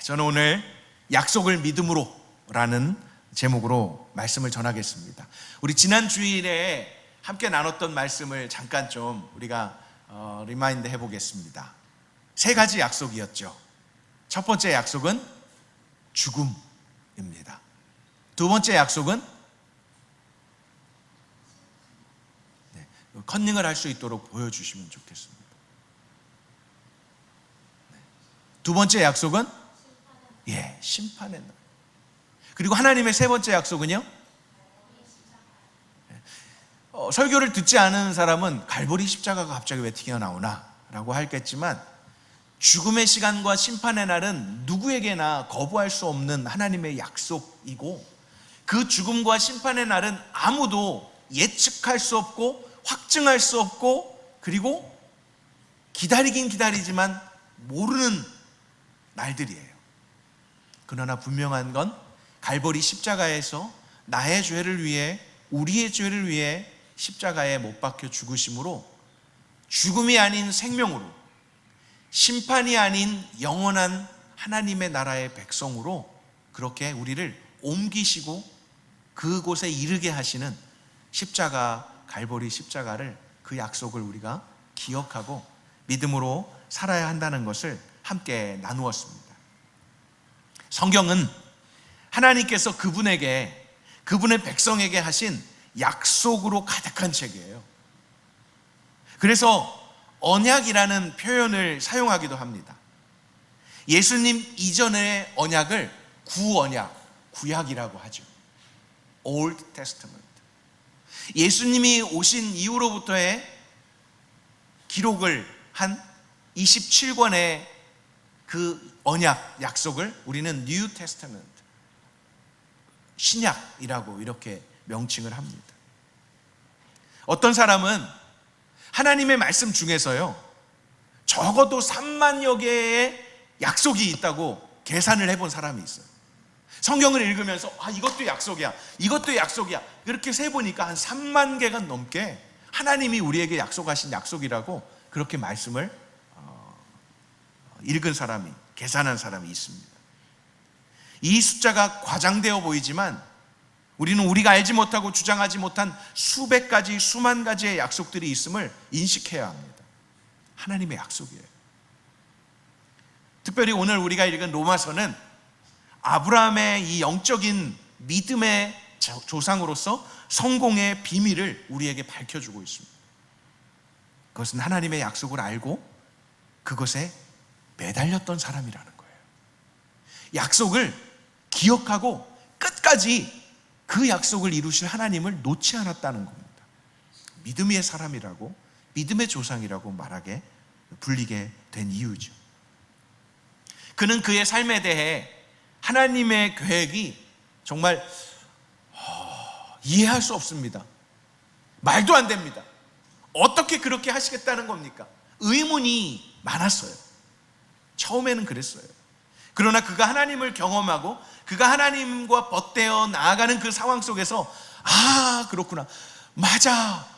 저는 오늘 약속을 믿음으로 라는 제목으로 말씀을 전하겠습니다. 우리 지난 주일에 함께 나눴던 말씀을 잠깐 좀 우리가 리마인드 해보겠습니다. 세 가지 약속이었죠. 첫 번째 약속은 죽음입니다. 두 번째 약속은 컨닝을 할 수 있도록 보여주시면 좋겠습니다. 두 번째 약속은 심판의 날. 그리고 하나님의 세 번째 약속은요, 설교를 듣지 않은 사람은 갈보리 십자가가 갑자기 왜 튀어나오나 라고 하겠지만, 죽음의 시간과 심판의 날은 누구에게나 거부할 수 없는 하나님의 약속이고, 그 죽음과 심판의 날은 아무도 예측할 수 없고 확증할 수 없고, 그리고 기다리긴 기다리지만 모르는 날들이에요. 그러나 분명한 건 갈보리 십자가에서 나의 죄를 위해, 우리의 죄를 위해 십자가에 못 박혀 죽으심으로 죽음이 아닌 생명으로, 심판이 아닌 영원한 하나님의 나라의 백성으로 그렇게 우리를 옮기시고 그곳에 이르게 하시는 십자가, 갈보리 십자가를, 그 약속을 우리가 기억하고 믿음으로 살아야 한다는 것을 함께 나누었습니다. 성경은 하나님께서 그분에게, 그분의 백성에게 하신 약속으로 가득한 책이에요. 그래서 언약이라는 표현을 사용하기도 합니다. 예수님 이전의 언약을 구언약, 구약이라고 하죠. Old Testament. 예수님이 오신 이후로부터의 기록을 한 27권의 그 언약, 약속을 우리는 New Testament, 신약이라고 이렇게 명칭을 합니다. 어떤 사람은 하나님의 말씀 중에서요, 적어도 3만여 개의 약속이 있다고 계산을 해본 사람이 있어요. 성경을 읽으면서 이것도 약속이야, 이것도 약속이야, 그렇게 세보니까 한 3만 개가 넘게 하나님이 우리에게 약속하신 약속이라고 그렇게 말씀을 읽은 사람이, 계산한 사람이 있습니다. 이 숫자가 과장되어 보이지만 우리는 우리가 알지 못하고 주장하지 못한 수백 가지, 수만 가지의 약속들이 있음을 인식해야 합니다. 하나님의 약속이에요. 특별히 오늘 우리가 읽은 로마서는 아브라함의 이 영적인 믿음의 조상으로서 성공의 비밀을 우리에게 밝혀주고 있습니다. 그것은 하나님의 약속을 알고 그것에 매달렸던 사람이라는 거예요. 약속을 기억하고 끝까지 그 약속을 이루실 하나님을 놓지 않았다는 겁니다. 믿음의 사람이라고, 믿음의 조상이라고 말하게, 불리게 된 이유죠. 그는 그의 삶에 대해 하나님의 계획이 정말 이해할 수 없습니다. 말도 안 됩니다. 어떻게 그렇게 하시겠다는 겁니까? 의문이 많았어요. 처음에는 그랬어요. 그러나 그가 하나님을 경험하고 그가 하나님과 벗대어 나아가는 그 상황 속에서 그렇구나, 맞아,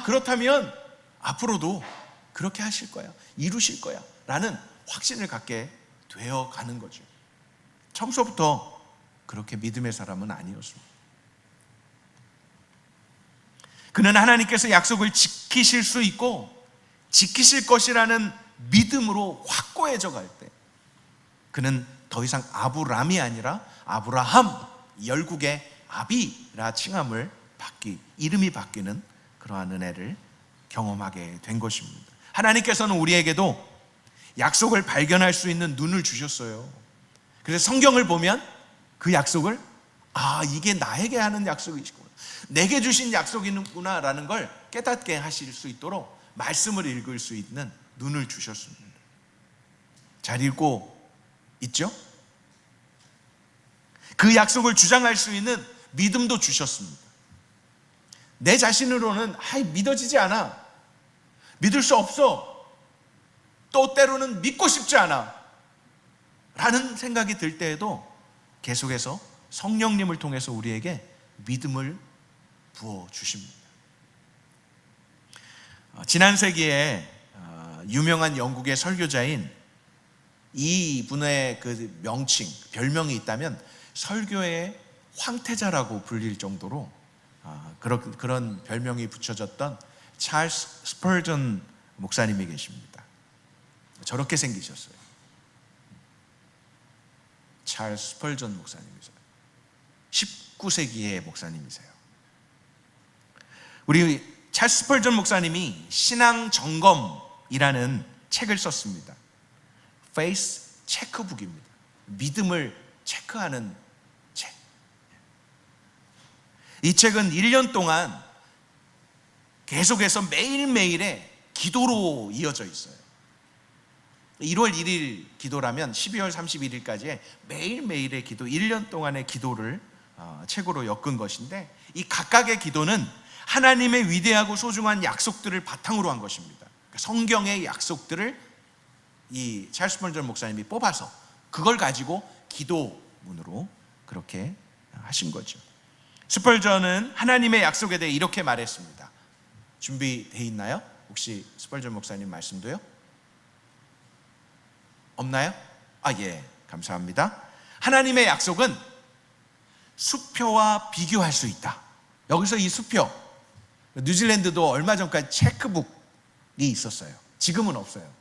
그렇다면 앞으로도 그렇게 하실 거야, 이루실 거야 라는 확신을 갖게 되어 가는 거죠. 처음부터 그렇게 믿음의 사람은 아니었습니다. 그는 하나님께서 약속을 지키실 수 있고 지키실 것이라는 믿음으로 확고해져 갈 때, 그는 더 이상 아브람이 아니라 아브라함, 열국의 아비라 칭함을 이름이 바뀌는 그러한 은혜를 경험하게 된 것입니다. 하나님께서는 우리에게도 약속을 발견할 수 있는 눈을 주셨어요. 그래서 성경을 보면 그 약속을 이게 나에게 하는 약속이시구나, 내게 주신 약속이구나 라는 걸 깨닫게 하실 수 있도록 말씀을 읽을 수 있는 눈을 주셨습니다. 잘 읽고 있죠? 그 약속을 주장할 수 있는 믿음도 주셨습니다. 내 자신으로는 믿어지지 않아, 믿을 수 없어, 또 때로는 믿고 싶지 않아 라는 생각이 들 때에도 계속해서 성령님을 통해서 우리에게 믿음을 부어주십니다. 지난 세기에 유명한 영국의 설교자인 이 분의 그 명칭, 별명이 있다면 설교의 황태자라고 불릴 정도로 그런 별명이 붙여졌던 찰스 스펄전 목사님이 계십니다. 저렇게 생기셨어요. 찰스 스펄전 목사님이세요. 19세기의 목사님이세요. 우리 찰스 스펄전 목사님이 신앙 점검이라는 책을 썼습니다. 페이스 체크북입니다. 믿음을 체크하는 책. 이 책은 1년 동안 계속해서 매일매일의 기도로 이어져 있어요. 1월 1일 기도라면 12월 31일까지의 매일매일의 기도, 1년 동안의 기도를 책으로 엮은 것인데, 이 각각의 기도는 하나님의 위대하고 소중한 약속들을 바탕으로 한 것입니다. 성경의 약속들을 이 찰스 스펄전 목사님이 뽑아서 그걸 가지고 기도문으로 그렇게 하신 거죠. 스펄전은 하나님의 약속에 대해 이렇게 말했습니다. 준비되어 있나요? 혹시 스펄전 목사님 말씀도요? 없나요? 예, 감사합니다. 하나님의 약속은 수표와 비교할 수 있다. 여기서 이 수표, 뉴질랜드도 얼마 전까지 체크북이 있었어요. 지금은 없어요.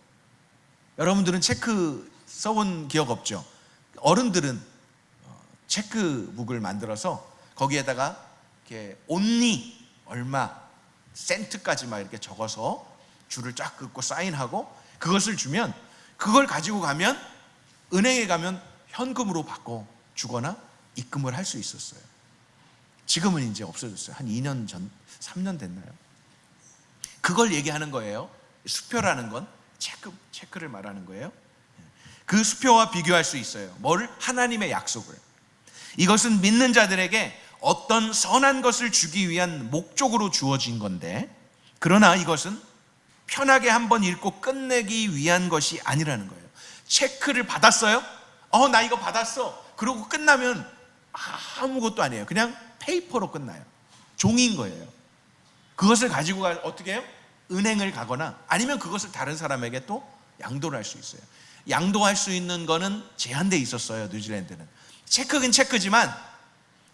여러분들은 체크 써본 기억 없죠? 어른들은 체크북을 만들어서 거기에다가 이렇게 온리 얼마 센트까지 막 이렇게 적어서 줄을 쫙 긋고 사인하고 그것을 주면, 그걸 가지고 가면 은행에 가면 현금으로 바꿔 주거나 입금을 할 수 있었어요. 지금은 이제 없어졌어요. 한 2년 전, 3년 됐나요? 그걸 얘기하는 거예요. 수표라는 건 체크를 말하는 거예요. 그 수표와 비교할 수 있어요. 뭐를? 하나님의 약속을. 이것은 믿는 자들에게 어떤 선한 것을 주기 위한 목적으로 주어진 건데, 그러나 이것은 편하게 한번 읽고 끝내기 위한 것이 아니라는 거예요. 체크를 받았어요? 나 이거 받았어. 그러고 끝나면 아무것도 아니에요. 그냥 페이퍼로 끝나요. 종이인 거예요. 그것을 가지고 어떻게 해요? 은행을 가거나 아니면 그것을 다른 사람에게 또 양도를 할 수 있어요. 양도할 수 있는 거는 제한되어 있었어요. 뉴질랜드는. 체크긴 체크지만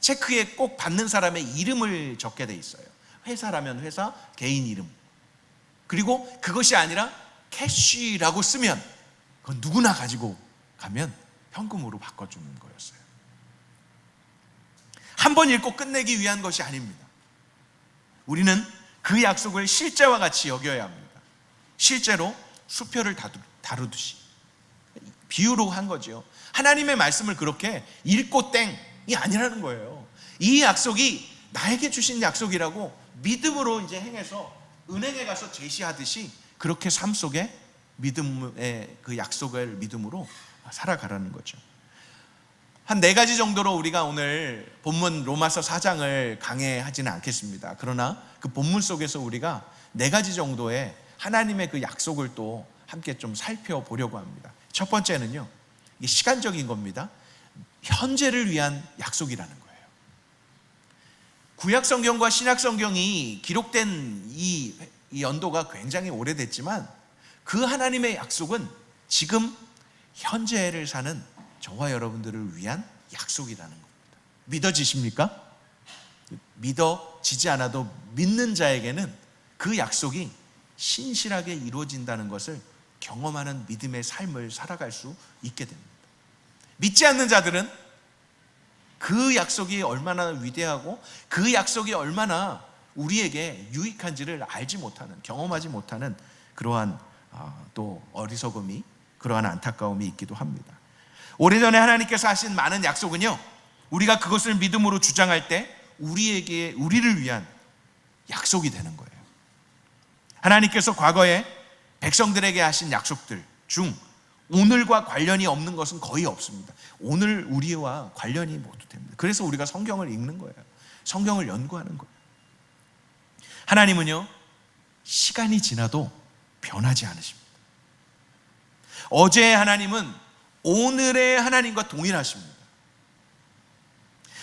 체크에 꼭 받는 사람의 이름을 적게 돼 있어요. 회사라면 회사, 개인 이름. 그리고 그것이 아니라 캐시라고 쓰면 그건 누구나 가지고 가면 현금으로 바꿔주는 거였어요. 한 번 읽고 끝내기 위한 것이 아닙니다. 우리는 그 약속을 실제와 같이 여겨야 합니다. 실제로 수표를 다루듯이 비유로 한 거죠. 하나님의 말씀을 그렇게 읽고 땡이 아니라는 거예요. 이 약속이 나에게 주신 약속이라고 믿음으로 이제 행해서 은행에 가서 제시하듯이 그렇게 삶 속에 믿음의 그 약속을 믿음으로 살아가라는 거죠. 한 4가지 정도로 우리가 오늘 본문 로마서 4장을 강해하지는 않겠습니다. 그러나 그 본문 속에서 우리가 4가지 정도의 하나님의 그 약속을 또 함께 좀 살펴보려고 합니다. 첫 번째는요, 이게 시간적인 겁니다. 현재를 위한 약속이라는 거예요. 구약 성경과 신약 성경이 기록된 이 연도가 굉장히 오래됐지만 그 하나님의 약속은 지금 현재를 사는 저와 여러분들을 위한 약속이라는 겁니다. 믿어지십니까? 믿어지지 않아도 믿는 자에게는 그 약속이 신실하게 이루어진다는 것을 경험하는 믿음의 삶을 살아갈 수 있게 됩니다. 믿지 않는 자들은 그 약속이 얼마나 위대하고 그 약속이 얼마나 우리에게 유익한지를 알지 못하는, 경험하지 못하는 그러한 또 어리석음이, 그러한 안타까움이 있기도 합니다. 오래전에 하나님께서 하신 많은 약속은요, 우리가 그것을 믿음으로 주장할 때 우리를 위한 약속이 되는 거예요. 하나님께서 과거에 백성들에게 하신 약속들 중 오늘과 관련이 없는 것은 거의 없습니다. 오늘 우리와 관련이 모두 됩니다. 그래서 우리가 성경을 읽는 거예요. 성경을 연구하는 거예요. 하나님은요, 시간이 지나도 변하지 않으십니다. 어제의 하나님은 오늘의 하나님과 동일하십니다.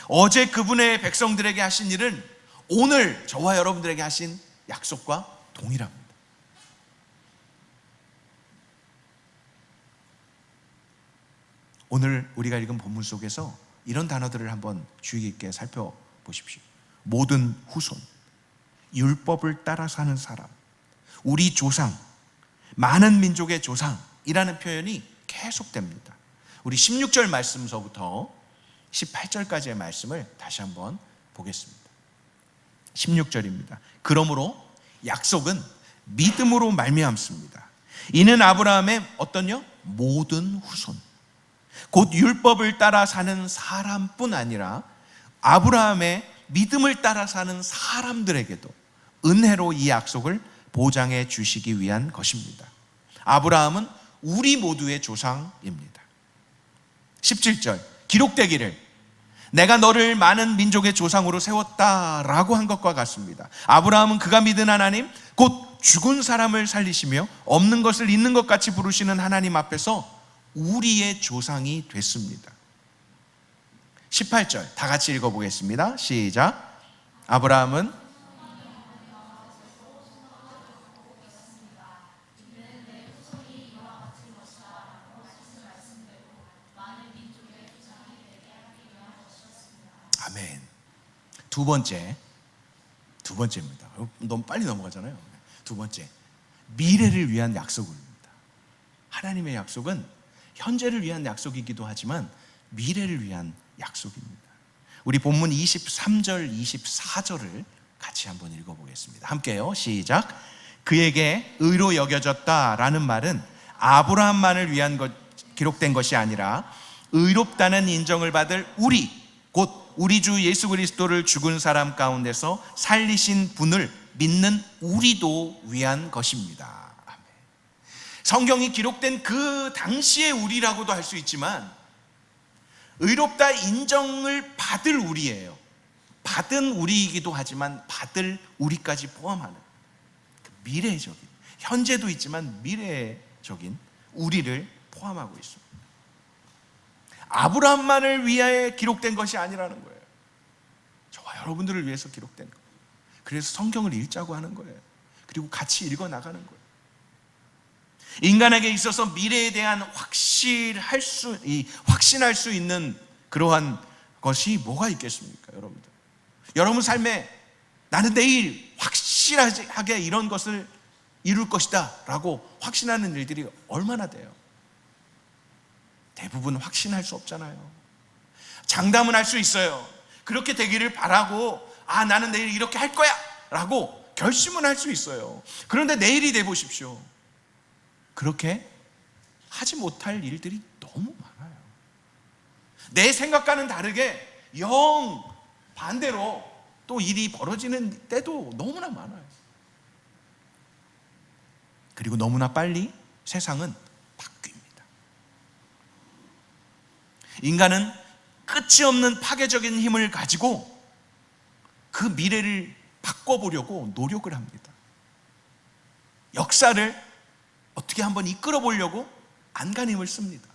어제 그분의 백성들에게 하신 일은 오늘 저와 여러분들에게 하신 약속과 동일합니다. 오늘 우리가 읽은 본문 속에서 이런 단어들을 한번 주의 깊게 살펴보십시오. 모든 후손, 율법을 따라 사는 사람, 우리 조상, 많은 민족의 조상이라는 표현이 계속됩니다. 우리 16절 말씀서부터 18절까지의 말씀을 다시 한번 보겠습니다. 16절입니다. 그러므로 약속은 믿음으로 말미암습니다. 이는 아브라함의 어떤요? 모든 후손, 곧 율법을 따라 사는 사람뿐 아니라 아브라함의 믿음을 따라 사는 사람들에게도 은혜로 이 약속을 보장해 주시기 위한 것입니다. 아브라함은 우리 모두의 조상입니다. 17절 기록되기를 내가 너를 많은 민족의 조상으로 세웠다라고 한 것과 같습니다. 아브라함은 그가 믿은 하나님, 곧 죽은 사람을 살리시며 없는 것을 있는 것 같이 부르시는 하나님 앞에서 우리의 조상이 됐습니다. 18절 다 같이 읽어보겠습니다. 시작. 아브라함은 아멘. 두 번째입니다. 너무 빨리 넘어가잖아요. 두 번째, 미래를 위한 약속입니다. 하나님의 약속은 현재를 위한 약속이기도 하지만 미래를 위한 약속입니다. 우리 본문 23절, 24절을 같이 한번 읽어보겠습니다. 함께요. 시작. 그에게 의로 여겨졌다라는 말은 아브라함만을 위한 기록된 것이 아니라 의롭다는 인정을 받을 우리, 곧 우리 주 예수 그리스도를 죽은 사람 가운데서 살리신 분을 믿는 우리도 위한 것입니다. 아멘. 성경이 기록된 그 당시의 우리라고도 할 수 있지만 의롭다 인정을 받을 우리예요. 받은 우리이기도 하지만 받을 우리까지 포함하는 미래적인, 현재도 있지만 미래적인 우리를 포함하고 있습니다. 아브라함만을 위하여 기록된 것이 아니라는 거예요. 저와 여러분들을 위해서 기록된 거예요. 그래서 성경을 읽자고 하는 거예요. 그리고 같이 읽어 나가는 거예요. 인간에게 있어서 미래에 대한 확신할 수 있는 그러한 것이 뭐가 있겠습니까, 여러분들? 여러분 삶에 나는 내일 확실하게 이런 것을 이룰 것이다 라고 확신하는 일들이 얼마나 돼요? 대부분 확신할 수 없잖아요. 장담은 할 수 있어요. 그렇게 되기를 바라고, 나는 내일 이렇게 할 거야 라고 결심은 할 수 있어요. 그런데 내일이 돼 보십시오. 그렇게 하지 못할 일들이 너무 많아요. 내 생각과는 다르게 영 반대로 또 일이 벌어지는 때도 너무나 많아요. 그리고 너무나 빨리 세상은 바뀝니다. 인간은 끝이 없는 파괴적인 힘을 가지고 그 미래를 바꿔보려고 노력을 합니다. 역사를 어떻게 한번 이끌어 보려고 안간힘을 씁니다.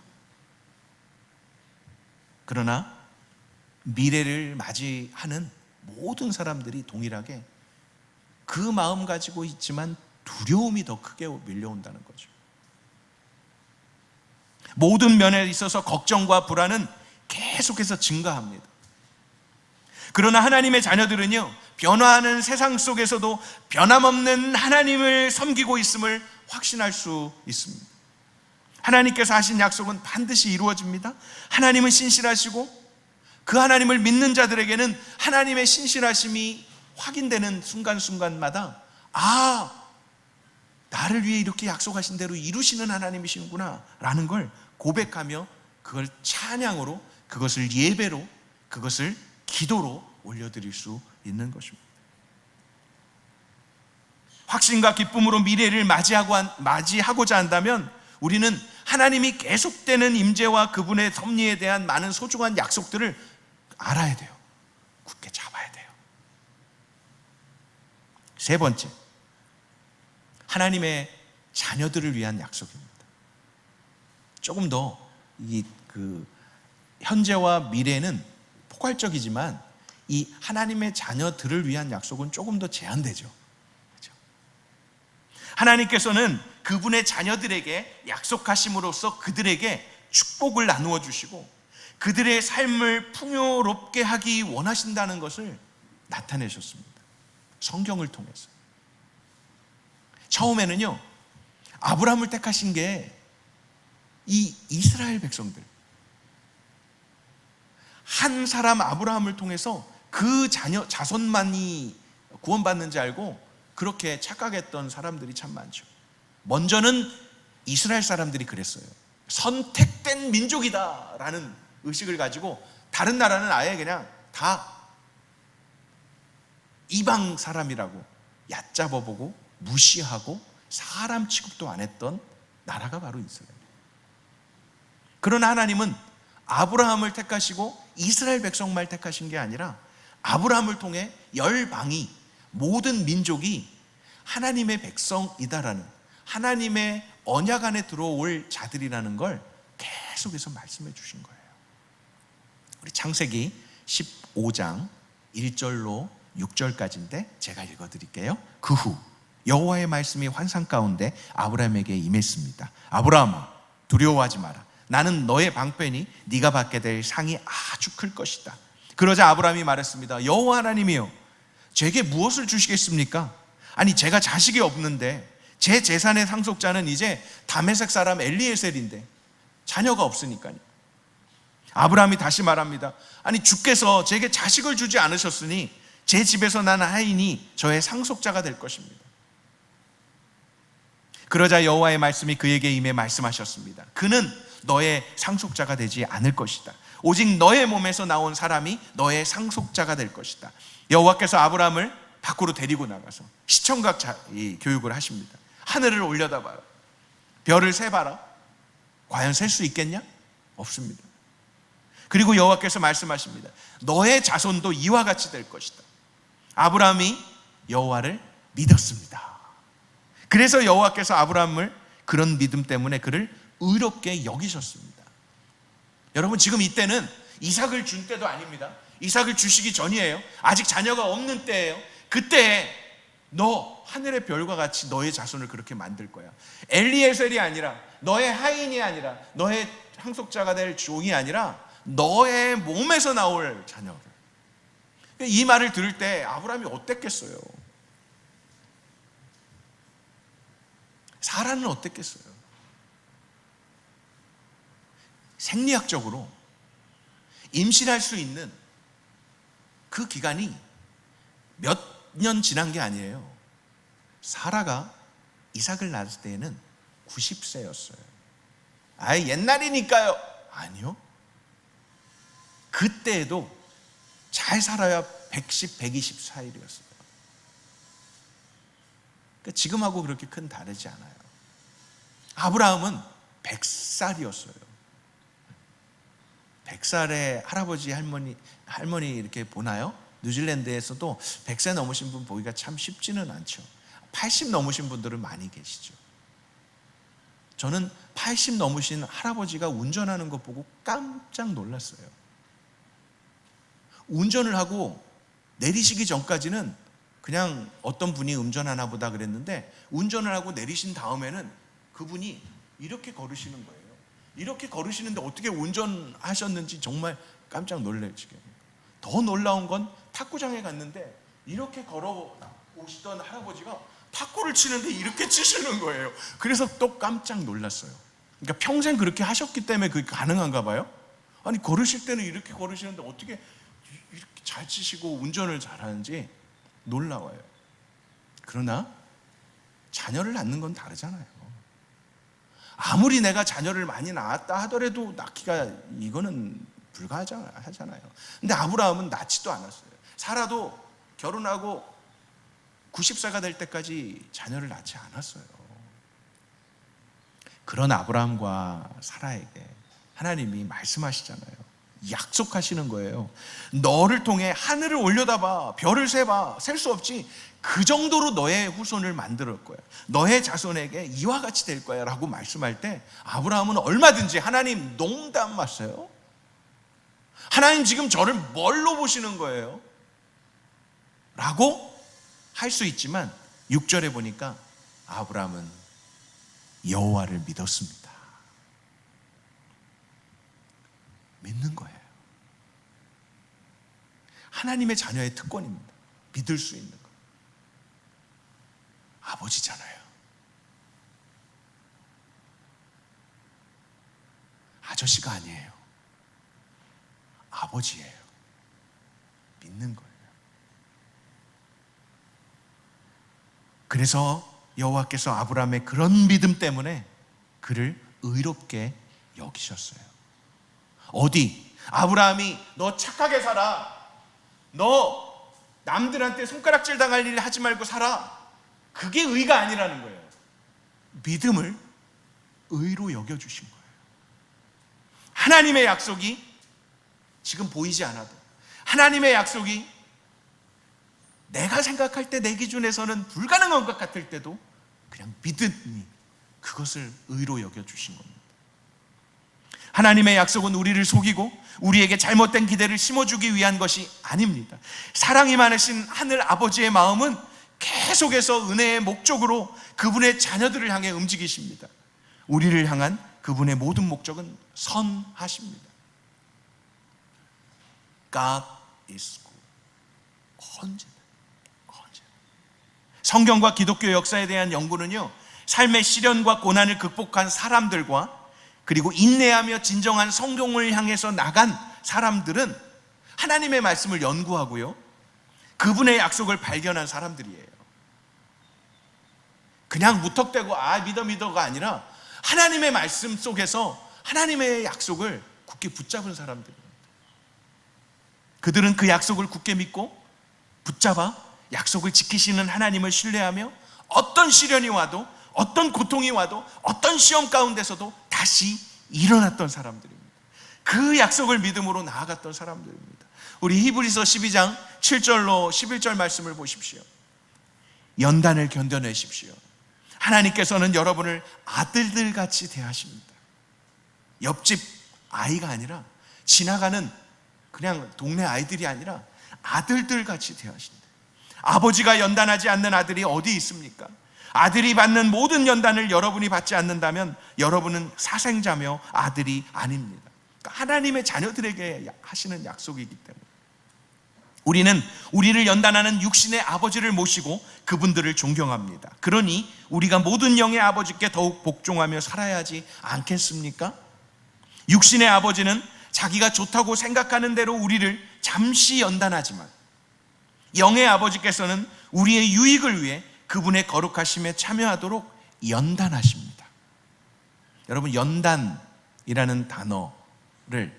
그러나 미래를 맞이하는 모든 사람들이 동일하게 그 마음 가지고 있지만 두려움이 더 크게 밀려온다는 거죠. 모든 면에 있어서 걱정과 불안은 계속해서 증가합니다. 그러나 하나님의 자녀들은요, 변화하는 세상 속에서도 변함없는 하나님을 섬기고 있음을 확신할 수 있습니다. 하나님께서 하신 약속은 반드시 이루어집니다. 하나님은 신실하시고 그 하나님을 믿는 자들에게는 하나님의 신실하심이 확인되는 순간순간마다 나를 위해 이렇게 약속하신 대로 이루시는 하나님이시구나 라는 걸 고백하며 그걸 찬양으로, 그것을 예배로, 그것을 기도로 올려드릴 수 있는 것입니다. 확신과 기쁨으로 미래를 맞이하고자 한다면 우리는 하나님이 계속되는 임재와 그분의 섭리에 대한 많은 소중한 약속들을 알아야 돼요. 굳게 잡아야 돼요. 세 번째, 하나님의 자녀들을 위한 약속입니다. 조금 더 현재와 미래는 포괄적이지만 이 하나님의 자녀들을 위한 약속은 조금 더 제한되죠. 그렇죠? 하나님께서는 그분의 자녀들에게 약속하심으로써 그들에게 축복을 나누어 주시고 그들의 삶을 풍요롭게 하기 원하신다는 것을 나타내셨습니다. 성경을 통해서. 처음에는요, 아브라함을 택하신 게 이 이스라엘 백성들, 한 사람 아브라함을 통해서 그 자손만이 구원받는지 알고 그렇게 착각했던 사람들이 참 많죠. 먼저는 이스라엘 사람들이 그랬어요. 선택된 민족이다라는 의식을 가지고 다른 나라는 아예 그냥 다 이방 사람이라고 얕잡아보고 무시하고 사람 취급도 안 했던 나라가 바로 이스라엘. 그러나 하나님은 아브라함을 택하시고 이스라엘 백성만 택하신 게 아니라 아브라함을 통해 열방이, 모든 민족이 하나님의 백성이다라는, 하나님의 언약 안에 들어올 자들이라는 걸 계속해서 말씀해 주신 거예요. 우리 창세기 15장 1절로 6절까지인데 제가 읽어드릴게요. 그 후 여호와의 말씀이 환상 가운데 아브라함에게 임했습니다. 아브라함아, 두려워하지 마라. 나는 너의 방편이 네가 받게 될 상이 아주 클 것이다. 그러자 아브라함이 말했습니다. 여호와 하나님이여, 제게 무엇을 주시겠습니까? 아니, 제가 자식이 없는데 제 재산의 상속자는 이제 다메섹 사람 엘리에셀인데 자녀가 없으니까요. 아브라함이 다시 말합니다. 아니, 주께서 제게 자식을 주지 않으셨으니 제 집에서 난 하인이 저의 상속자가 될 것입니다. 그러자 여호와의 말씀이 그에게 임해 말씀하셨습니다. 그는 너의 상속자가 되지 않을 것이다. 오직 너의 몸에서 나온 사람이 너의 상속자가 될 것이다. 여호와께서 아브라함을 밖으로 데리고 나가서 시청각 교육을 하십니다. 하늘을 올려다봐라. 별을 세봐라. 과연 셀 수 있겠냐? 없습니다. 그리고 여호와께서 말씀하십니다. 너의 자손도 이와 같이 될 것이다. 아브라함이 여호와를 믿었습니다. 그래서 여호와께서 아브라함을 그런 믿음 때문에 그를 의롭게 여기셨습니다. 여러분, 지금 이때는 이삭을 준 때도 아닙니다. 이삭을 주시기 전이에요. 아직 자녀가 없는 때예요. 그때 너 하늘의 별과 같이 너의 자손을 그렇게 만들 거야. 엘리에셀이 아니라, 너의 하인이 아니라, 너의 상속자가 될 종이 아니라 너의 몸에서 나올 자녀를. 이 말을 들을 때 아브라함이 어땠겠어요? 사라는 어땠겠어요? 생리학적으로 임신할 수 있는 그 기간이 몇 년 지난 게 아니에요. 사라가 이삭을 낳았을 때에는 90세였어요. 아예 옛날이니까요. 아니요. 그때에도 잘 살아야 110, 120 사이였어요. 그러니까 지금하고 그렇게 큰 다르지 않아요. 아브라함은 100살이었어요. 100살의 할아버지, 할머니 이렇게 보나요? 뉴질랜드에서도 100세 넘으신 분 보기가 참 쉽지는 않죠. 80 넘으신 분들은 많이 계시죠. 저는 80 넘으신 할아버지가 운전하는 것 보고 깜짝 놀랐어요. 운전을 하고 내리시기 전까지는 그냥 어떤 분이 운전하나 보다 그랬는데, 운전을 하고 내리신 다음에는 그분이 이렇게 걸으시는 거예요. 이렇게 걸으시는데 어떻게 운전하셨는지 정말 깜짝 놀라지게. 더 놀라운 건 탁구장에 갔는데 이렇게 걸어 오시던 할아버지가 탁구를 치는데 이렇게 치시는 거예요. 그래서 또 깜짝 놀랐어요. 그러니까 평생 그렇게 하셨기 때문에 그게 가능한가 봐요. 아니, 걸으실 때는 이렇게 걸으시는데 어떻게 이렇게 잘 치시고 운전을 잘하는지 놀라워요. 그러나 자녀를 낳는 건 다르잖아요. 아무리 내가 자녀를 많이 낳았다 하더라도 낳기가 이거는 불가하잖아요. 근데 아브라함은 낳지도 않았어요. 사라도 결혼하고 90세가 될 때까지 자녀를 낳지 않았어요. 그런 아브라함과 사라에게 하나님이 말씀하시잖아요. 약속하시는 거예요. 너를 통해 하늘을 올려다봐, 별을 세봐, 셀 수 없지. 그 정도로 너의 후손을 만들 거야. 너의 자손에게 이와 같이 될 거야 라고 말씀할 때 아브라함은 얼마든지, 하나님 농담 마세요? 하나님 지금 저를 뭘로 보시는 거예요? 라고 할 수 있지만 6절에 보니까 아브라함은 여호와를 믿었습니다. 믿는 거예요. 하나님의 자녀의 특권입니다. 믿을 수 있는 거. 아버지잖아요. 아저씨가 아니에요. 아버지예요. 믿는 거예요. 그래서 여호와께서 아브라함의 그런 믿음 때문에 그를 의롭게 여기셨어요. 어디? 아브라함이 너 착하게 살아, 너 남들한테 손가락질 당할 일 하지 말고 살아, 그게 의가 아니라는 거예요. 믿음을 의로 여겨주신 거예요. 하나님의 약속이 지금 보이지 않아도, 하나님의 약속이 내가 생각할 때 내 기준에서는 불가능한 것 같을 때도 그냥 믿음이 그것을 의로 여겨주신 겁니다. 하나님의 약속은 우리를 속이고 우리에게 잘못된 기대를 심어주기 위한 것이 아닙니다. 사랑이 많으신 하늘 아버지의 마음은 계속해서 은혜의 목적으로 그분의 자녀들을 향해 움직이십니다. 우리를 향한 그분의 모든 목적은 선하십니다. God is good. 언제나. 성경과 기독교 역사에 대한 연구는요, 삶의 시련과 고난을 극복한 사람들과 그리고 인내하며 진정한 성공을 향해서 나간 사람들은 하나님의 말씀을 연구하고요, 그분의 약속을 발견한 사람들이에요. 그냥 무턱대고 믿어가 아니라 하나님의 말씀 속에서 하나님의 약속을 굳게 붙잡은 사람들입니다. 그들은 그 약속을 굳게 믿고 붙잡아 약속을 지키시는 하나님을 신뢰하며 어떤 시련이 와도, 어떤 고통이 와도, 어떤 시험 가운데서도 다시 일어났던 사람들입니다. 그 약속을 믿음으로 나아갔던 사람들입니다. 우리 히브리서 12장 7절로 11절 말씀을 보십시오. 연단을 견뎌내십시오. 하나님께서는 여러분을 아들들 같이 대하십니다. 옆집 아이가 아니라, 지나가는 그냥 동네 아이들이 아니라 아들들 같이 대하신다. 아버지가 연단하지 않는 아들이 어디 있습니까? 아들이 받는 모든 연단을 여러분이 받지 않는다면 여러분은 사생자며 아들이 아닙니다. 그러니까 하나님의 자녀들에게 하시는 약속이기 때문에 우리는 우리를 연단하는 육신의 아버지를 모시고 그분들을 존경합니다. 그러니 우리가 모든 영의 아버지께 더욱 복종하며 살아야 하지 않겠습니까? 육신의 아버지는 자기가 좋다고 생각하는 대로 우리를 잠시 연단하지만 영의 아버지께서는 우리의 유익을 위해 그분의 거룩하심에 참여하도록 연단하십니다. 여러분, 연단이라는 단어를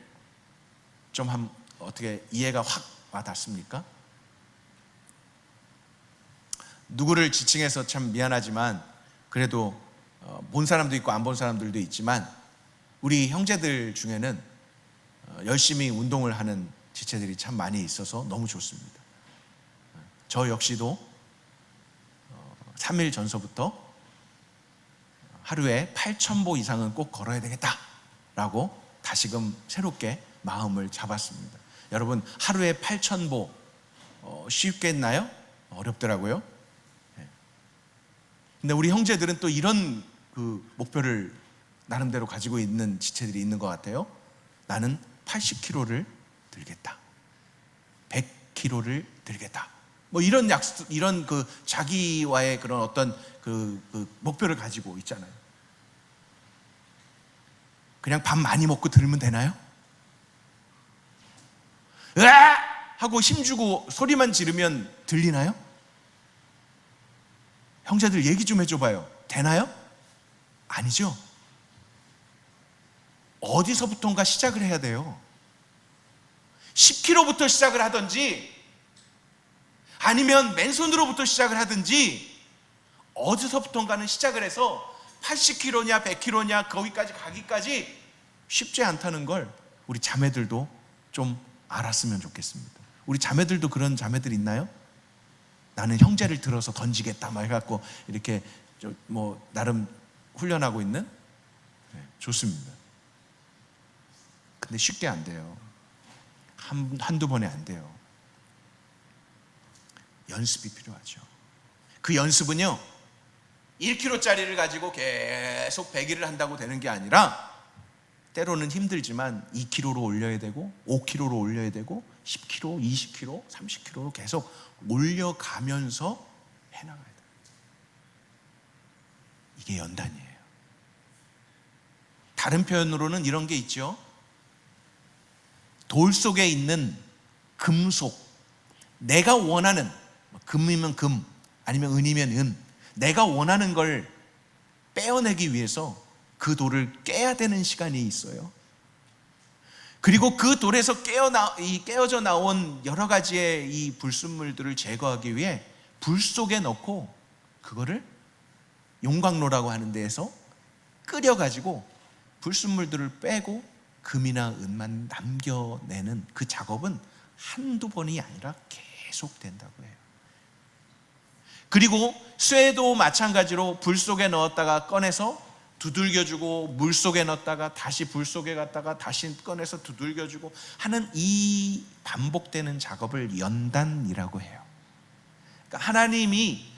좀 어떻게 이해가 확 와닿습니까? 누구를 지칭해서 참 미안하지만 그래도 본 사람도 있고 안 본 사람들도 있지만 우리 형제들 중에는 열심히 운동을 하는 지체들이 참 많이 있어서 너무 좋습니다. 저 역시도 3일 전서부터 하루에 8,000보 이상은 꼭 걸어야 되겠다라고 다시금 새롭게 마음을 잡았습니다. 여러분, 하루에 8,000보 쉽겠나요? 어렵더라고요. 근데 우리 형제들은 또 이런 그 목표를 나름대로 가지고 있는 지체들이 있는 것 같아요. 나는 80kg를 들겠다, 100kg를 들겠다, 뭐 이런 이런 그 자기와의 그런 어떤 그 목표를 가지고 있잖아요. 그냥 밥 많이 먹고 들면 되나요? 으아! 하고 힘주고 소리만 지르면 들리나요? 형제들 얘기 좀 해줘봐요. 되나요? 아니죠. 어디서부턴가 시작을 해야 돼요. 10kg부터 시작을 하든지 아니면 맨손으로부터 시작을 하든지 어디서부턴가는 시작을 해서 80kg냐 100kg냐 거기까지 가기까지 쉽지 않다는 걸 우리 자매들도 좀 알았으면 좋겠습니다. 우리 자매들도 그런 자매들 있나요? 나는 형제를 들어서 던지겠다 막 해갖고 이렇게 뭐 나름 훈련하고 있는? 네, 좋습니다. 근데 쉽게 안 돼요. 한두 번에 안 돼요. 연습이 필요하죠. 그 연습은요 1kg짜리를 가지고 계속 100일을 한다고 되는 게 아니라 때로는 힘들지만 2kg로 올려야 되고 5kg로 올려야 되고 10kg, 20kg, 30kg로 계속 올려가면서 해나가야 돼요. 이게 연단이에요. 다른 표현으로는 이런 게 있죠. 돌 속에 있는 금속, 내가 원하는, 금이면 금, 아니면 은이면 은, 내가 원하는 걸 빼어내기 위해서 그 돌을 깨야 되는 시간이 있어요. 그리고 그 돌에서 깨어져 나온 여러 가지의 이 불순물들을 제거하기 위해 불 속에 넣고 그거를 용광로라고 하는 데에서 끓여가지고 불순물들을 빼고 금이나 은만 남겨내는 그 작업은 한두 번이 아니라 계속 된다고 해요. 그리고 쇠도 마찬가지로 불 속에 넣었다가 꺼내서 두들겨주고 물 속에 넣었다가 다시 불 속에 갔다가 다시 꺼내서 두들겨주고 하는 이 반복되는 작업을 연단이라고 해요. 그러니까 하나님이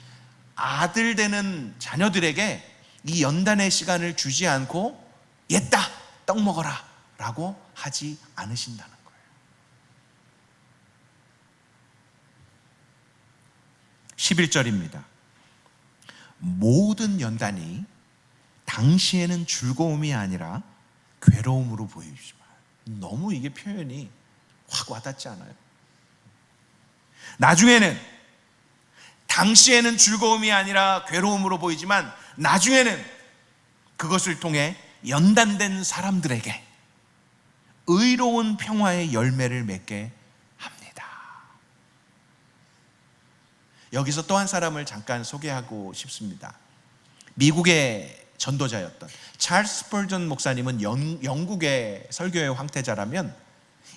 아들 되는 자녀들에게 이 연단의 시간을 주지 않고 옛다 떡 먹어라 라고 하지 않으신다는 거예요. 11절입니다. 모든 연단이 당시에는 즐거움이 아니라 괴로움으로 보이지만, 너무 이게 표현이 확 와닿지 않아요? 나중에는, 당시에는 즐거움이 아니라 괴로움으로 보이지만 나중에는 그것을 통해 연단된 사람들에게 의로운 평화의 열매를 맺게 합니다. 여기서 또 한 사람을 잠깐 소개하고 싶습니다. 미국의 전도자였던 찰스 스펄전 목사님은 영국의 설교의 황태자라면,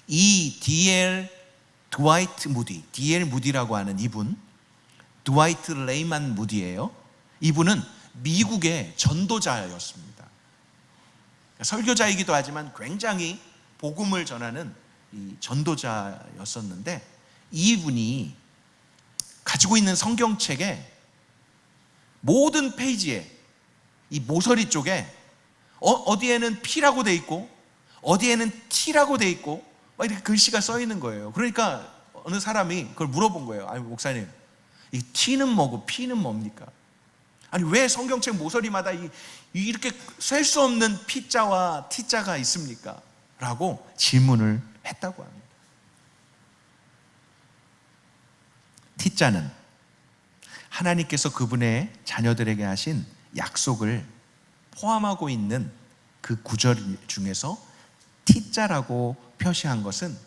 이 D.L. 무디라고 하는 이분, 드와이트 레이만 무디예요. 이분은 미국의 전도자였습니다. 설교자이기도 하지만 굉장히 복음을 전하는 이 전도자였었는데, 이분이 가지고 있는 성경책에 모든 페이지에 이 모서리 쪽에 어디에는 P라고 돼 있고 어디에는 T라고 돼 있고 이렇게 글씨가 써 있는 거예요. 그러니까 어느 사람이 그걸 물어본 거예요. 아니 목사님, 이 T는 뭐고 P는 뭡니까? 아니 왜 성경책 모서리마다 이렇게 셀 수 없는 P자와 T자가 있습니까? 라고 질문을 했다고 합니다. T자는 하나님께서 그분의 자녀들에게 하신 약속을 포함하고 있는 그 구절 중에서 T자라고 표시한 것은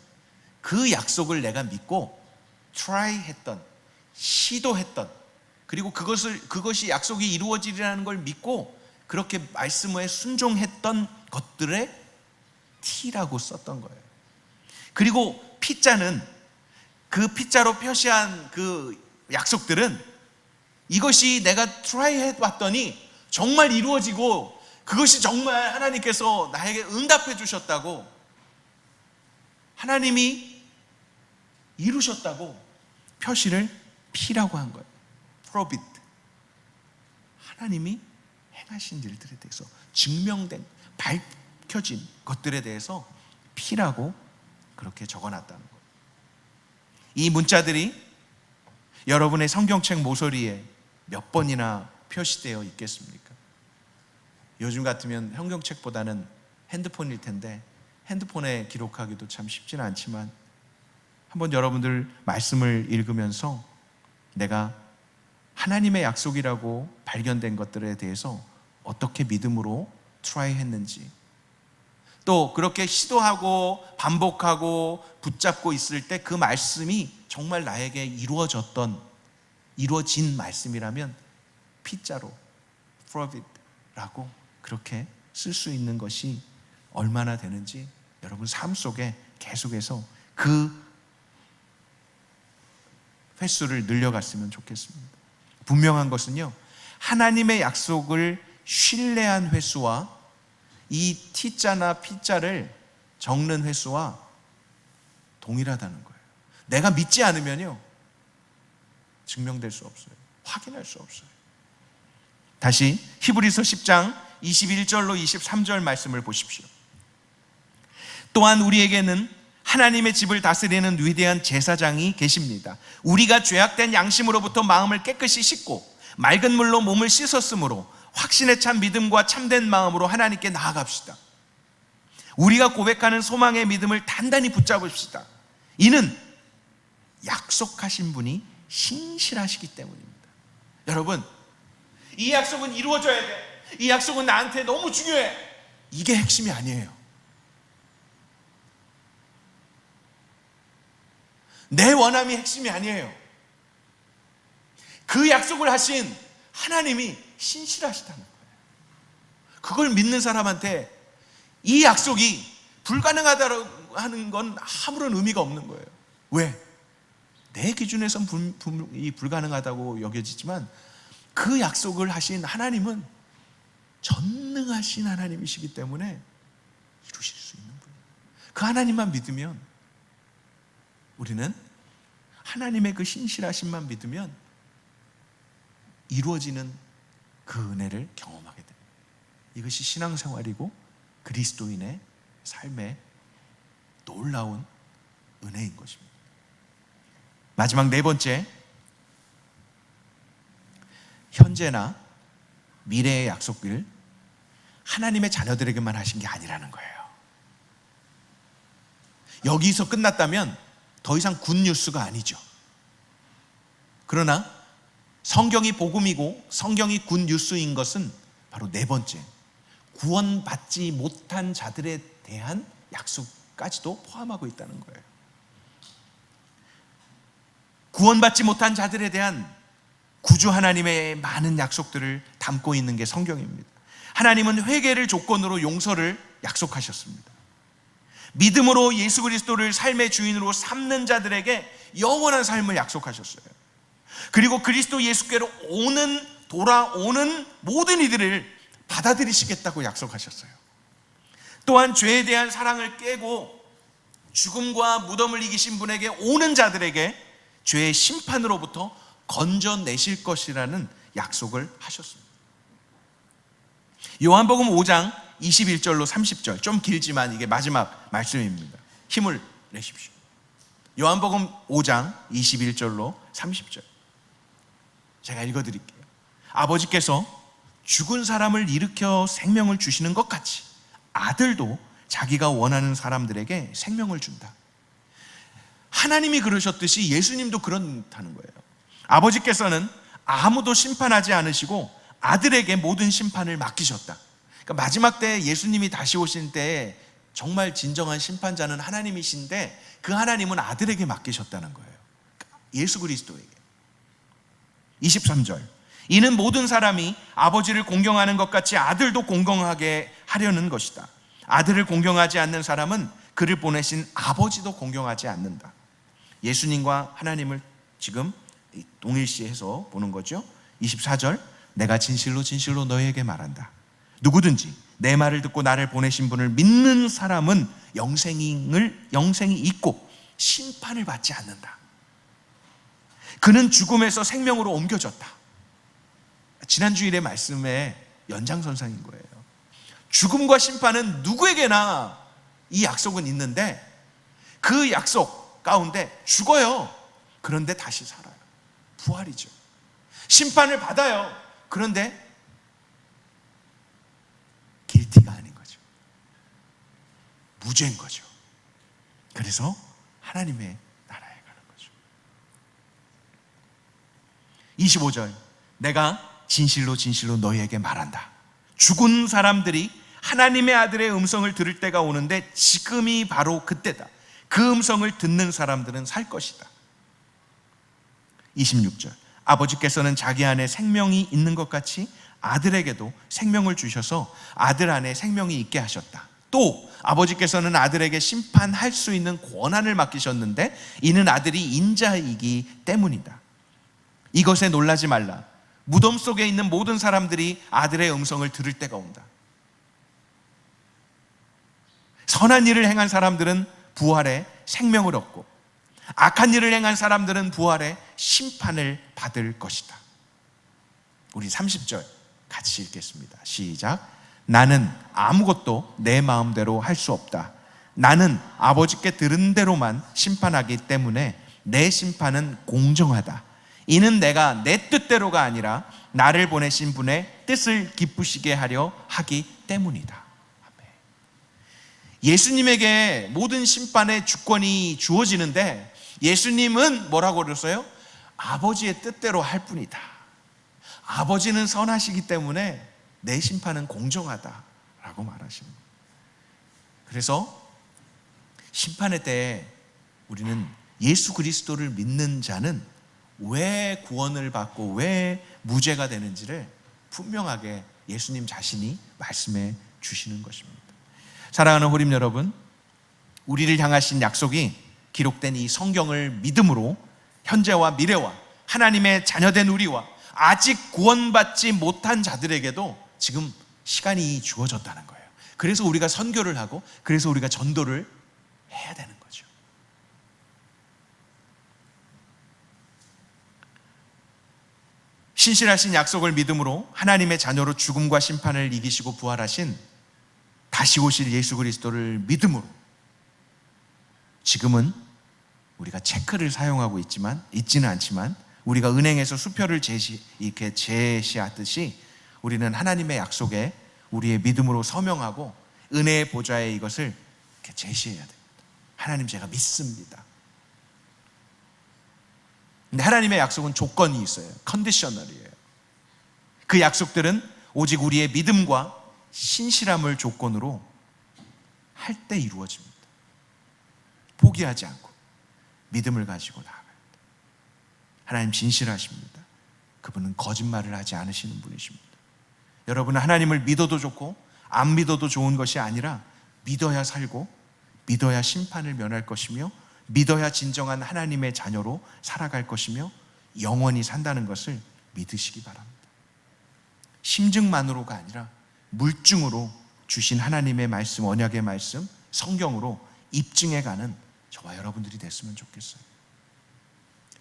그 약속을 내가 믿고 try 했던, 시도했던, 그리고 그것이 약속이 이루어지리라는 걸 믿고 그렇게 말씀에 순종했던 것들의 T라고 썼던 거예요. 그리고 P자는, 그 P자로 표시한 그 약속들은 이것이 내가 트라이 해봤더니 정말 이루어지고 그것이 정말 하나님께서 나에게 응답해 주셨다고, 하나님이 이루셨다고 표시를 P라고 한 거예요. 프로빗, 하나님이 행하신 일들에 대해서 증명된, 밝혀진 것들에 대해서 P라고 그렇게 적어놨다는 거예요. 이 문자들이 여러분의 성경책 모서리에 몇 번이나 표시되어 있겠습니까? 요즘 같으면 성경책보다는 핸드폰일 텐데 핸드폰에 기록하기도 참 쉽지는 않지만, 한번 여러분들 말씀을 읽으면서 내가 하나님의 약속이라고 발견된 것들에 대해서 어떻게 믿음으로 트라이 했는지, 또 그렇게 시도하고 반복하고 붙잡고 있을 때 그 말씀이 정말 나에게 이루어진 말씀이라면 P자로 Provid라고 그렇게 쓸 수 있는 것이 얼마나 되는지 여러분 삶 속에 계속해서 그 횟수를 늘려갔으면 좋겠습니다. 분명한 것은요, 하나님의 약속을 신뢰한 횟수와 이 T자나 P자를 적는 횟수와 동일하다는 거예요. 내가 믿지 않으면요 증명될 수 없어요. 확인할 수 없어요. 다시 히브리서 10장 21절로 23절 말씀을 보십시오. 또한 우리에게는 하나님의 집을 다스리는 위대한 제사장이 계십니다. 우리가 죄악된 양심으로부터 마음을 깨끗이 씻고 맑은 물로 몸을 씻었으므로 확신에 찬 믿음과 참된 마음으로 하나님께 나아갑시다. 우리가 고백하는 소망의 믿음을 단단히 붙잡읍시다. 이는 약속하신 분이 신실하시기 때문입니다. 여러분, 이 약속은 이루어져야 돼. 이 약속은 나한테 너무 중요해. 이게 핵심이 아니에요. 내 원함이 핵심이 아니에요. 그 약속을 하신 하나님이 신실하시다는 거예요. 그걸 믿는 사람한테 이 약속이 불가능하다고 하는 건 아무런 의미가 없는 거예요. 왜? 내 기준에선 불가능하다고 여겨지지만 그 약속을 하신 하나님은 전능하신 하나님이시기 때문에 이루실 수 있는 분이에요. 그 하나님만 믿으면, 우리는 하나님의 그 신실하심만 믿으면 이루어지는 그 은혜를 경험하게 됩니다. 이것이 신앙생활이고 그리스도인의 삶의 놀라운 은혜인 것입니다. 마지막 네 번째, 현재나 미래의 약속을 하나님의 자녀들에게만 하신 게 아니라는 거예요. 여기서 끝났다면 더 이상 굿뉴스가 아니죠. 그러나 성경이 복음이고 성경이 굿뉴스인 것은 바로 네 번째, 구원받지 못한 자들에 대한 약속까지도 포함하고 있다는 거예요. 구원받지 못한 자들에 대한 구주 하나님의 많은 약속들을 담고 있는 게 성경입니다. 하나님은 회개를 조건으로 용서를 약속하셨습니다. 믿음으로 예수 그리스도를 삶의 주인으로 삼는 자들에게 영원한 삶을 약속하셨어요. 그리고 그리스도 예수께로 돌아오는 모든 이들을 받아들이시겠다고 약속하셨어요. 또한 죄에 대한 사랑을 깨고 죽음과 무덤을 이기신 분에게 오는 자들에게 죄의 심판으로부터 건져내실 것이라는 약속을 하셨습니다. 요한복음 5장 21절로 30절, 좀 길지만 이게 마지막 말씀입니다. 힘을 내십시오. 요한복음 5장 21절로 30절, 제가 읽어드릴게요. 아버지께서 죽은 사람을 일으켜 생명을 주시는 것 같이 아들도 자기가 원하는 사람들에게 생명을 준다. 하나님이 그러셨듯이 예수님도 그렇다는 거예요. 아버지께서는 아무도 심판하지 않으시고 아들에게 모든 심판을 맡기셨다. 그러니까 마지막 때 예수님이 다시 오신 때 정말 진정한 심판자는 하나님이신데 그 하나님은 아들에게 맡기셨다는 거예요. 예수 그리스도에게. 23절, 이는 모든 사람이 아버지를 공경하는 것 같이 아들도 공경하게 하려는 것이다. 아들을 공경하지 않는 사람은 그를 보내신 아버지도 공경하지 않는다. 예수님과 하나님을 지금 동일시해서 보는 거죠. 24절, 내가 진실로 진실로 너희에게 말한다. 누구든지 내 말을 듣고 나를 보내신 분을 믿는 사람은 영생이 있고 심판을 받지 않는다. 그는 죽음에서 생명으로 옮겨졌다. 지난주일의 말씀의 연장선상인 거예요. 죽음과 심판은 누구에게나 이 약속은 있는데 그 약속 가운데 죽어요. 그런데 다시 살아요. 부활이죠. 심판을 받아요. 그런데 길티가 아닌 거죠. 무죄인 거죠. 그래서 하나님의 나라에 가는 거죠. 25절, 내가 진실로 진실로 너희에게 말한다. 죽은 사람들이 하나님의 아들의 음성을 들을 때가 오는데 지금이 바로 그때다. 그 음성을 듣는 사람들은 살 것이다. 26절, 아버지께서는 자기 안에 생명이 있는 것 같이 아들에게도 생명을 주셔서 아들 안에 생명이 있게 하셨다. 또 아버지께서는 아들에게 심판할 수 있는 권한을 맡기셨는데 이는 아들이 인자이기 때문이다. 이것에 놀라지 말라. 무덤 속에 있는 모든 사람들이 아들의 음성을 들을 때가 온다. 선한 일을 행한 사람들은 부활에 생명을 얻고 악한 일을 행한 사람들은 부활에 심판을 받을 것이다. 우리 30절 같이 읽겠습니다. 시작. 나는 아무것도 내 마음대로 할 수 없다. 나는 아버지께 들은 대로만 심판하기 때문에 내 심판은 공정하다. 이는 내가 내 뜻대로가 아니라 나를 보내신 분의 뜻을 기쁘시게 하려 하기 때문이다. 아멘. 예수님에게 모든 심판의 주권이 주어지는데 예수님은 뭐라고 그랬어요? 아버지의 뜻대로 할 뿐이다. 아버지는 선하시기 때문에 내 심판은 공정하다라고 말하시는 거예요. 그래서 심판의 때에 우리는 예수 그리스도를 믿는 자는 왜 구원을 받고 왜 무죄가 되는지를 분명하게 예수님 자신이 말씀해 주시는 것입니다. 사랑하는 호림 여러분, 우리를 향하신 약속이 기록된 이 성경을 믿음으로 현재와 미래와 하나님의 자녀된 우리와 아직 구원받지 못한 자들에게도 지금 시간이 주어졌다는 거예요. 그래서 우리가 선교를 하고 그래서 우리가 전도를 해야 되는 거죠. 신실하신 약속을 믿음으로 하나님의 자녀로 죽음과 심판을 이기시고 부활하신 다시 오실 예수 그리스도를 믿음으로 지금은 우리가 체크를 사용하고 있지는 않지만 우리가 은행에서 수표를 이렇게 제시하듯이 우리는 하나님의 약속에 우리의 믿음으로 서명하고 은혜의 보좌에 이것을 이렇게 제시해야 됩니다. 하나님, 제가 믿습니다. 근데 하나님의 약속은 조건이 있어요. 컨디셔널이에요. 그 약속들은 오직 우리의 믿음과 신실함을 조건으로 할 때 이루어집니다. 포기하지 않고 믿음을 가지고 나아가야 돼요. 하나님 진실하십니다. 그분은 거짓말을 하지 않으시는 분이십니다. 여러분은 하나님을 믿어도 좋고 안 믿어도 좋은 것이 아니라 믿어야 살고 믿어야 심판을 면할 것이며 믿어야 진정한 하나님의 자녀로 살아갈 것이며 영원히 산다는 것을 믿으시기 바랍니다. 심증만으로가 아니라 물증으로 주신 하나님의 말씀, 언약의 말씀, 성경으로 입증해가는 저와 여러분들이 됐으면 좋겠어요.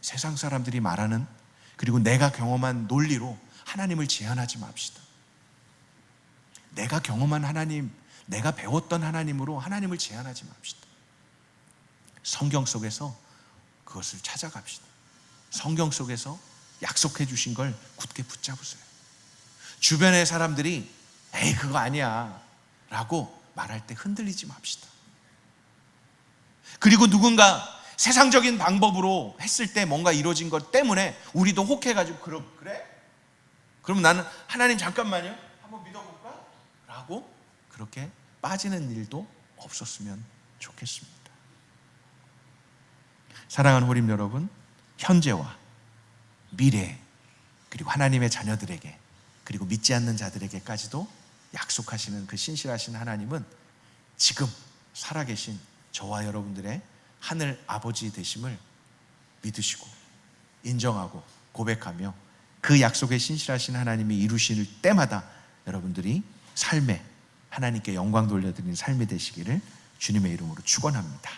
세상 사람들이 말하는 그리고 내가 경험한 논리로 하나님을 제한하지 맙시다. 내가 경험한 하나님, 내가 배웠던 하나님으로 하나님을 제한하지 맙시다. 성경 속에서 그것을 찾아갑시다. 성경 속에서 약속해 주신 걸 굳게 붙잡으세요. 주변의 사람들이 에이 그거 아니야 라고 말할 때 흔들리지 맙시다. 그리고 누군가 세상적인 방법으로 했을 때 뭔가 이루어진 것 때문에 우리도 혹해가지고 그래? 그럼 나는 하나님 잠깐만요 한번 믿어볼까? 라고 그렇게 빠지는 일도 없었으면 좋겠습니다. 사랑하는 호림 여러분, 현재와 미래 그리고 하나님의 자녀들에게 그리고 믿지 않는 자들에게까지도 약속하시는 그 신실하신 하나님은 지금 살아계신 저와 여러분들의 하늘 아버지 되심을 믿으시고 인정하고 고백하며 그 약속에 신실하신 하나님이 이루실 때마다 여러분들이 삶에 하나님께 영광 돌려드리는 삶이 되시기를 주님의 이름으로 축원합니다.